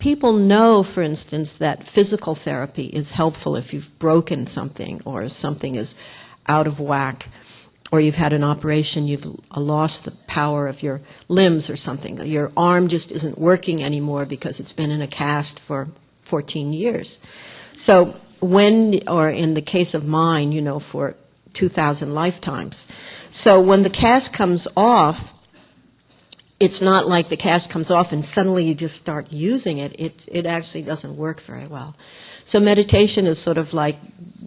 people know, for instance, that physical therapy is helpful if you've broken something or something is out of whack, or you've had an operation, you've lost the power of your limbs or something. Your arm just isn't working anymore because it's been in a cast for 14 years. So or in the case of mine, for 2,000 lifetimes. So when the cast comes off, it's not like the cast comes off and suddenly you just start using it. It actually doesn't work very well. So meditation is sort of like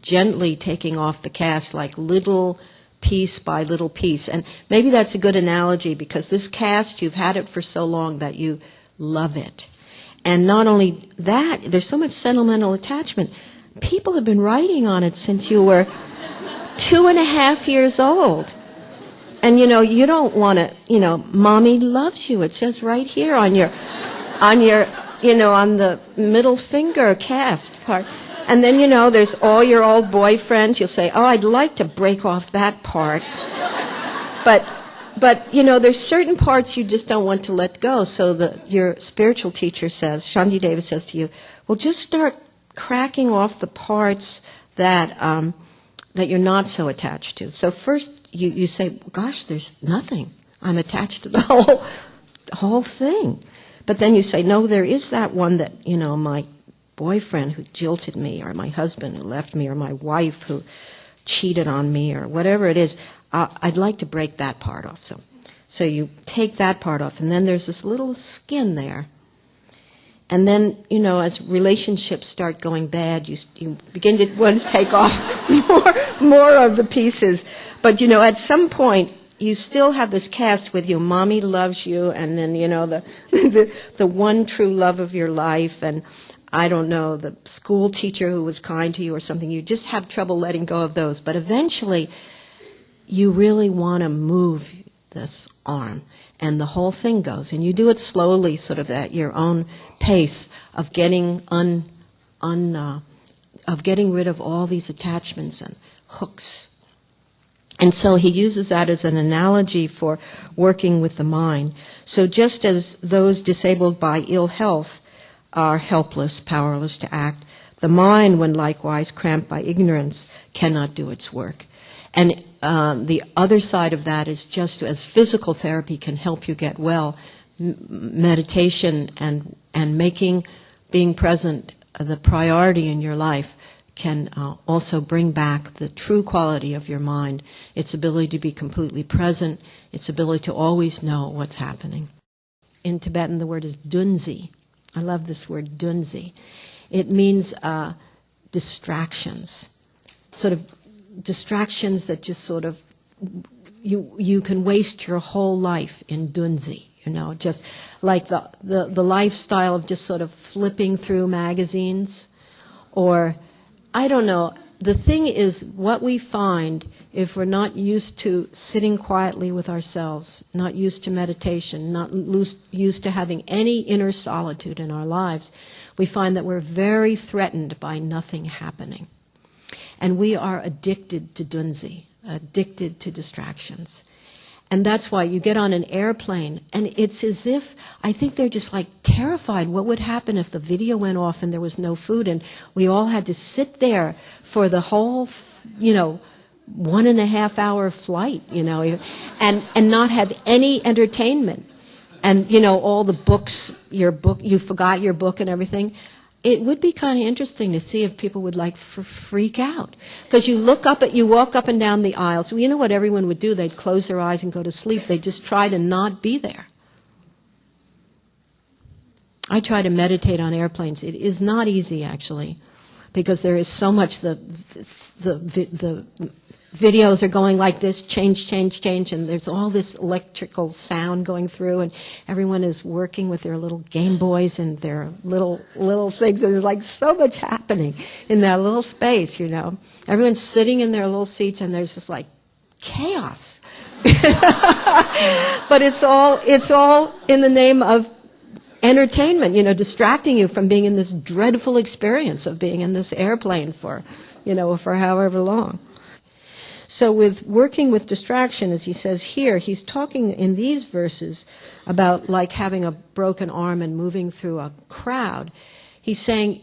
gently taking off the cast, like little piece by little piece. And maybe that's a good analogy, because this cast, you've had it for so long that you love it. And not only that, there's so much sentimental attachment. People have been writing on it since you were 2.5 years old. And, you don't want to, Mommy loves you. It says right here on on the middle finger cast part. And then, there's all your old boyfriends. You'll say, oh, I'd like to break off that part. But there's certain parts you just don't want to let go. So your spiritual teacher says, Shanti Deva says to you, well, just start cracking off the parts that you're not so attached to. So first you say, gosh, there's nothing. I'm attached to the whole thing. But then you say, no, there is that one that, my boyfriend who jilted me, or my husband who left me, or my wife who cheated on me, or whatever it is. I'd like to break that part off. So you take that part off, and then there's this little skin there. And then, as relationships start going bad, you begin to want to take off more of the pieces. But, at some point, you still have this cast with you. Mommy loves you, and then, the one true love of your life, and I don't know, the school teacher who was kind to you or something. You just have trouble letting go of those. But eventually, you really want to move this arm, and the whole thing goes. And you do it slowly, sort of at your own pace of getting of getting rid of all these attachments and hooks. And so he uses that as an analogy for working with the mind. So just as those disabled by ill health are helpless, powerless to act, the mind, when likewise cramped by ignorance, cannot do its work. And the other side of that is, just as physical therapy can help you get well, meditation and making being present the priority in your life can also bring back the true quality of your mind, its ability to be completely present, its ability to always know what's happening. In Tibetan, the word is dunzi. I love this word, dunzi. It means distractions, sort of distractions that just sort of, you can waste your whole life in dunzi, just like the lifestyle of just sort of flipping through magazines, or I don't know. The thing is, what we find, if we're not used to sitting quietly with ourselves, not used to meditation, not used to having any inner solitude in our lives, we find that we're very threatened by nothing happening. And we are addicted to dunzi, addicted to distractions. And that's why you get on an airplane, and it's as if, I think they're just like terrified. What would happen if the video went off and there was no food, and we all had to sit there for the whole, 1.5 hour flight, and not have any entertainment. And, all the books, you forgot your book and everything. It would be kind of interesting to see if people would freak out. Because you walk up and down the aisles. Well, you know what everyone would do? They'd close their eyes and go to sleep. They'd just try to not be there. I try to meditate on airplanes. It is not easy, actually, because there is so much, the videos are going like this, change, and there's all this electrical sound going through, and everyone is working with their little Game Boys and their little things, and there's like so much happening in that little space, Everyone's sitting in their little seats, and there's just like chaos. But it's all in the name of entertainment, distracting you from being in this dreadful experience of being in this airplane for however long. So with working with distraction, as he says here, he's talking in these verses about like having a broken arm and moving through a crowd. He's saying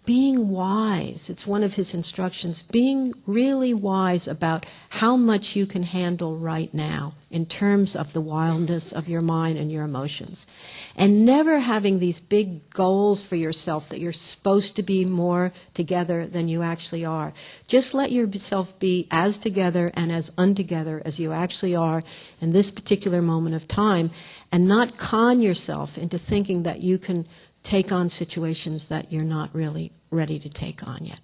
being wise, it's one of his instructions, being really wise about how much you can handle right now in terms of the wildness of your mind and your emotions. And never having these big goals for yourself that you're supposed to be more together than you actually are. Just let yourself be as together and as untogether as you actually are in this particular moment of time, and not con yourself into thinking that you can take on situations that you're not really ready to take on yet.